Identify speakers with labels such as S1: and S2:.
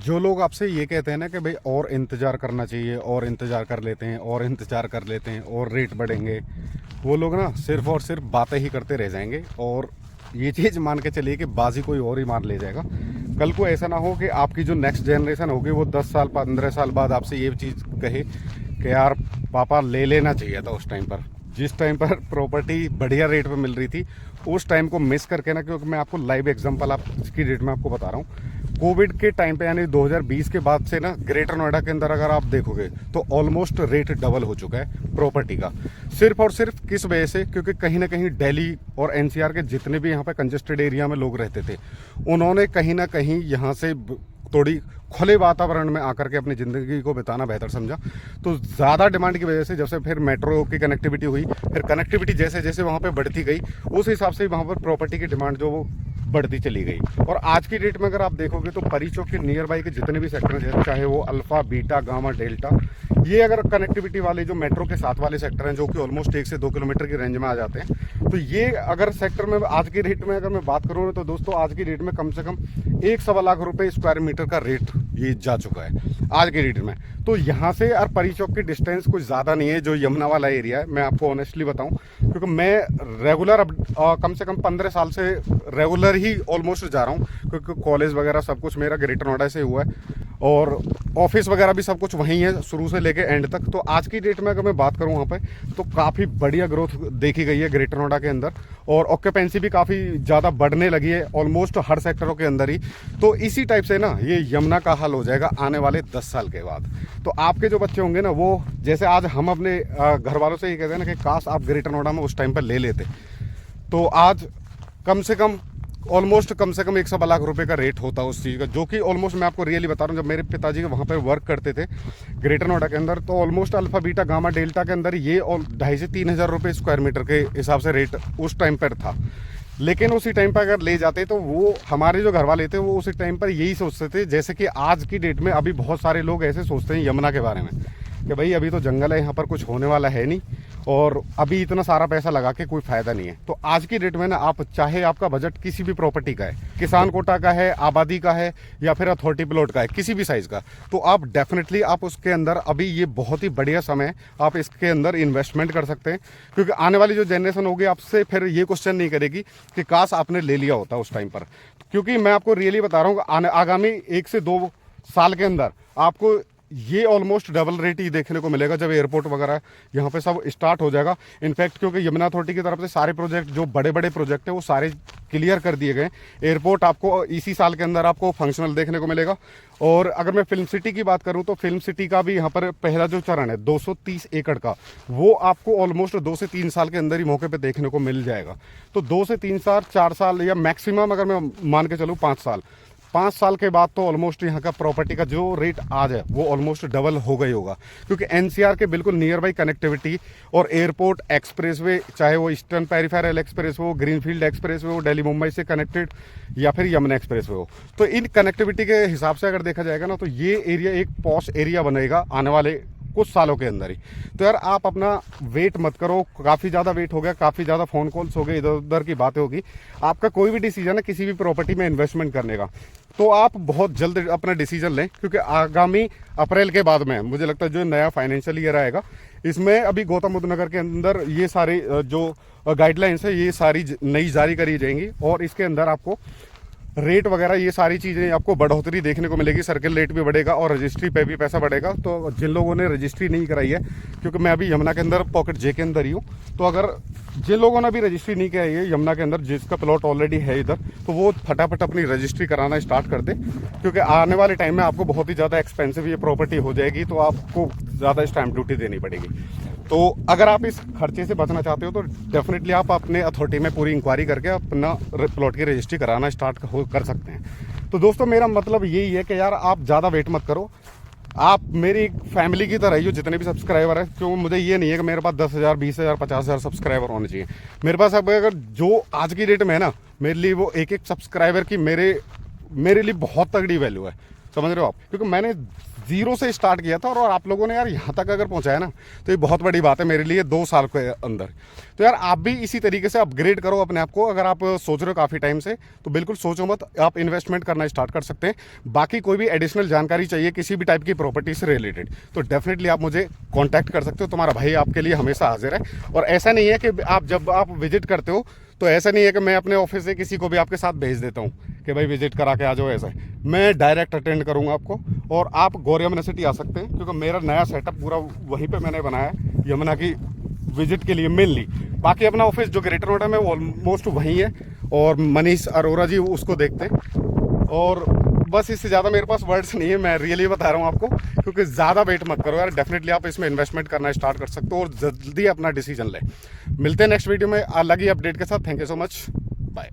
S1: जो लोग आपसे ये कहते हैं ना कि भाई और इंतज़ार करना चाहिए, और इंतज़ार कर लेते हैं, और इंतज़ार कर लेते हैं, और रेट बढ़ेंगे, वो लोग ना सिर्फ और सिर्फ बातें ही करते रह जाएंगे। और ये चीज़ मान के चलिए कि बाजी कोई और ही मार ले जाएगा। कल को ऐसा ना हो कि आपकी जो नेक्स्ट जनरेशन होगी वो 10 साल 15 साल बाद आपसे ये चीज़ कहे कि यार पापा ले लेना चाहिए था उस टाइम पर, जिस टाइम पर प्रॉपर्टी बढ़िया रेट पे मिल रही थी, उस टाइम को मिस करके ना। क्योंकि मैं आपको लाइव एग्जांपल आप की डेट में आपको बता रहा हूँ, कोविड के टाइम पे यानी 2020 के बाद से ना ग्रेटर नोएडा के अंदर अगर आप देखोगे तो ऑलमोस्ट रेट डबल हो चुका है प्रॉपर्टी का। सिर्फ और सिर्फ किस वजह से? क्योंकि कहीं ना कहीं दिल्ली और एनसीआर के जितने भी यहाँ पे कंजेस्टेड एरिया में लोग रहते थे, उन्होंने कहीं ना कहीं यहाँ से थोड़ी खुले वातावरण में आकर के अपनी ज़िंदगी को बिताना बेहतर समझा। तो ज़्यादा डिमांड की वजह से जब से फिर मेट्रो की कनेक्टिविटी हुई, फिर कनेक्टिविटी जैसे जैसे वहाँ पे बढ़ती गई, उस हिसाब से वहाँ पर प्रॉपर्टी की डिमांड जो वो बढ़ती चली गई। और आज की डेट में अगर आप देखोगे तो परी चौक के नियर बाई के जितने भी सेक्टर हैं, चाहे वो अल्फा, बीटा, गामा, डेल्टा, ये अगर कनेक्टिविटी वाले जो मेट्रो के साथ वाले सेक्टर हैं, जो कि ऑलमोस्ट 1 से 2 किलोमीटर की रेंज में आ जाते हैं, तो ये अगर सेक्टर में आज की रेट में अगर मैं बात करूँ तो दोस्तों आज की डेट में कम से कम 1-1.25 लाख रुपए स्क्वायर मीटर का रेट ये जा चुका है आज की डेट में। तो यहाँ से और परी चौक की डिस्टेंस कुछ ज़्यादा नहीं है, जो यमुना वाला एरिया है। मैं आपको ऑनेस्टली बताऊँ, क्योंकि मैं रेगुलर कम से कम 15 साल से रेगुलर ही ऑलमोस्ट जा रहा हूँ, क्योंकि कॉलेज वगैरह सब कुछ मेरा ग्रेटर नोएडा से हुआ है और ऑफिस वगैरह भी सब कुछ वहीं है शुरू से लेके एंड तक। तो आज की डेट में अगर मैं बात करूं वहाँ पे तो काफ़ी बढ़िया ग्रोथ देखी गई है ग्रेटर नोएडा के अंदर, और ऑक्यूपेंसी भी काफ़ी ज़्यादा बढ़ने लगी है ऑलमोस्ट हर सेक्टरों के अंदर ही। तो इसी टाइप से ना ये यमुना का हल हो जाएगा आने वाले 10 साल के बाद। तो आपके जो बच्चे होंगे ना, वो जैसे आज हम अपने घर वालों से ये कहते हैं ना कि काश आप ग्रेटर नोएडा में उस टाइम पर ले लेते, तो आज कम से कम 1.25 लाख रुपए का रेट होता उस चीज़ का, जो कि ऑलमोस्ट मैं आपको रियली बता रहा हूँ, जब मेरे पिताजी वहाँ पर वर्क करते थे ग्रेटर नोएडा के अंदर, तो almost alpha, beta, gamma, delta के अंदर ये 2.5 से 3 हज़ार रुपये स्क्वायर मीटर के हिसाब से रेट उस टाइम पर था। लेकिन उसी टाइम पर अगर ले जाते तो वो हमारे जो घर वाले थे वो उसी टाइम पर यही सोचते थे, जैसे कि आज की डेट में अभी बहुत सारे लोग ऐसे सोचते हैं यमुना के बारे में कि भाई अभी तो जंगल है, यहाँ पर कुछ होने वाला है नहीं, और अभी इतना सारा पैसा लगा के कोई फ़ायदा नहीं है। तो आज की डेट में ना, आप चाहे आपका बजट किसी भी प्रॉपर्टी का है, किसान कोटा का है, आबादी का है, या फिर अथॉरिटी प्लॉट का है, किसी भी साइज़ का, तो आप डेफिनेटली आप उसके अंदर अभी ये बहुत ही बढ़िया समय है, आप इसके अंदर इन्वेस्टमेंट कर सकते हैं। क्योंकि आने वाली जो जनरेशन होगी आपसे फिर ये क्वेश्चन नहीं करेगी कि काश आपने ले लिया होता उस टाइम पर। क्योंकि मैं आपको रियली बता रहा हूँ, आगामी 1 से 2 साल के अंदर आपको ये ऑलमोस्ट डबल रेट ही देखने को मिलेगा, जब एयरपोर्ट वगैरह यहाँ पे सब स्टार्ट हो जाएगा। इनफैक्ट क्योंकि यमुना अथॉरिटी की तरफ से सारे प्रोजेक्ट जो बड़े बड़े प्रोजेक्ट है वो सारे क्लियर कर दिए गए। एयरपोर्ट आपको इसी साल के अंदर आपको फंक्शनल देखने को मिलेगा। और अगर मैं फिल्म सिटी की बात करूँ तो फिल्म सिटी का भी यहाँ पर पहला जो चरण है 230 एकड़ का, वो आपको ऑलमोस्ट 2 से 3 साल के अंदर ही मौके पर देखने को मिल जाएगा। तो 2 से 3 साल, 4 साल, या मैक्सिमम अगर मैं मान के चलूँ 5 साल के बाद तो ऑलमोस्ट यहाँ का प्रॉपर्टी का जो रेट आज है वो ऑलमोस्ट डबल हो गई होगा। क्योंकि एनसीआर के बिल्कुल नियर बाई कनेक्टिविटी और एयरपोर्ट, एक्सप्रेसवे, चाहे वो ईस्टर्न पेरिफेरल एक्सप्रेस हो, ग्रीनफील्ड एक्सप्रेस हो, दिल्ली मुंबई से कनेक्टेड, या फिर यमुना एक्सप्रेसवे हो, तो इन कनेक्टिविटी के हिसाब से अगर देखा जाएगा ना, तो ये एरिया एक पॉश एरिया बनेगा आने वाले कुछ सालों के अंदर ही। तो यार आप अपना वेट मत करो, काफ़ी ज़्यादा वेट हो गया, काफ़ी ज़्यादा फ़ोन कॉल्स हो गए, इधर उधर की बातें होगी। आपका कोई भी डिसीजन है किसी भी प्रॉपर्टी में इन्वेस्टमेंट करने का, तो आप बहुत जल्द अपना डिसीजन लें। क्योंकि आगामी अप्रैल के बाद में मुझे लगता है जो नया फाइनेंशियल ईयर आएगा, इसमें अभी गौतम बुद्ध नगर के अंदर ये सारी जो गाइडलाइंस है ये सारी नई जारी करी जाएंगी, और इसके अंदर आपको रेट वगैरह ये सारी चीज़ें आपको बढ़ोतरी देखने को मिलेगी। सर्किल रेट भी बढ़ेगा और रजिस्ट्री पे भी पैसा बढ़ेगा। तो जिन लोगों ने रजिस्ट्री नहीं कराई है, क्योंकि मैं अभी यमुना के अंदर पॉकेट जे के अंदर ही हूँ, तो अगर जिन लोगों ने अभी रजिस्ट्री नहीं कराई है यमुना के अंदर, जिसका प्लॉट ऑलरेडी है इधर, तो वो फटाफट अपनी रजिस्ट्री कराना स्टार्ट कर दे। क्योंकि आने वाले टाइम में आपको बहुत ही ज़्यादा एक्सपेंसिव ये प्रॉपर्टी हो जाएगी, तो आपको ज़्यादा स्टैम्प ड्यूटी देनी पड़ेगी। तो अगर आप इस खर्चे से बचना चाहते हो तो डेफिनेटली आप अपने अथॉरिटी में पूरी इंक्वायरी करके अपना प्लॉट की रजिस्ट्री कराना स्टार्ट कर सकते हैं। तो दोस्तों मेरा मतलब यही है कि यार आप ज़्यादा वेट मत करो, आप मेरी फैमिली की तरह ही हो, जितने भी सब्सक्राइबर है। क्यों मुझे ये नहीं है कि मेरे पास 10,000, 20,000, 50,000 सब्सक्राइबर होने चाहिए। मेरे पास अब अगर जो आज की डेट में है ना, मेरे लिए वो एक सब्सक्राइबर की मेरे लिए बहुत तगड़ी वैल्यू है, समझ रहे हो आप। क्योंकि मैंने ज़ीरो से स्टार्ट किया था और आप लोगों ने यार यहाँ तक अगर पहुँचाया ना, तो ये बहुत बड़ी बात है मेरे लिए 2 साल के अंदर। तो यार आप भी इसी तरीके से अपग्रेड करो अपने आप को। अगर आप सोच रहे हो काफ़ी टाइम से, तो बिल्कुल सोचो मत, आप इन्वेस्टमेंट करना स्टार्ट कर सकते हैं। बाकी कोई भी एडिशनल जानकारी चाहिए किसी भी टाइप की प्रॉपर्टी से रिलेटेड, तो डेफिनेटली आप मुझे कॉन्टैक्ट कर सकते हो। तुम्हारा भाई आपके लिए हमेशा हाजिर है। और ऐसा नहीं है कि आप जब आप विजिट करते हो, तो ऐसा नहीं है कि मैं अपने ऑफिस से किसी को भी आपके साथ भेज देता हूँ कि भाई विजिट करा के आ जाओ। ऐसा है, मैं डायरेक्ट अटेंड करूँगा आपको, और आप गौरिया यूनिवर्सिटी आ सकते हैं, क्योंकि मेरा नया सेटअप पूरा वहीं पे मैंने बनाया है, यमुना की विजिट के लिए मेनली। बाकी अपना ऑफिस जो ग्रेटर नोएडा में वो ऑलमोस्ट वहीं है, और मनीष अरोरा जी उसको देखते हैं। और बस इससे ज़्यादा मेरे पास वर्ड्स नहीं है, मैं रियली बता रहा हूँ आपको, क्योंकि ज़्यादा वेट मत करो यार। डेफिनेटली आप इसमें इन्वेस्टमेंट करना स्टार्ट कर सकते हो और जल्दी अपना डिसीजन लें। मिलते हैं नेक्स्ट वीडियो में अलग ही अपडेट के साथ। Thank you so much, bye.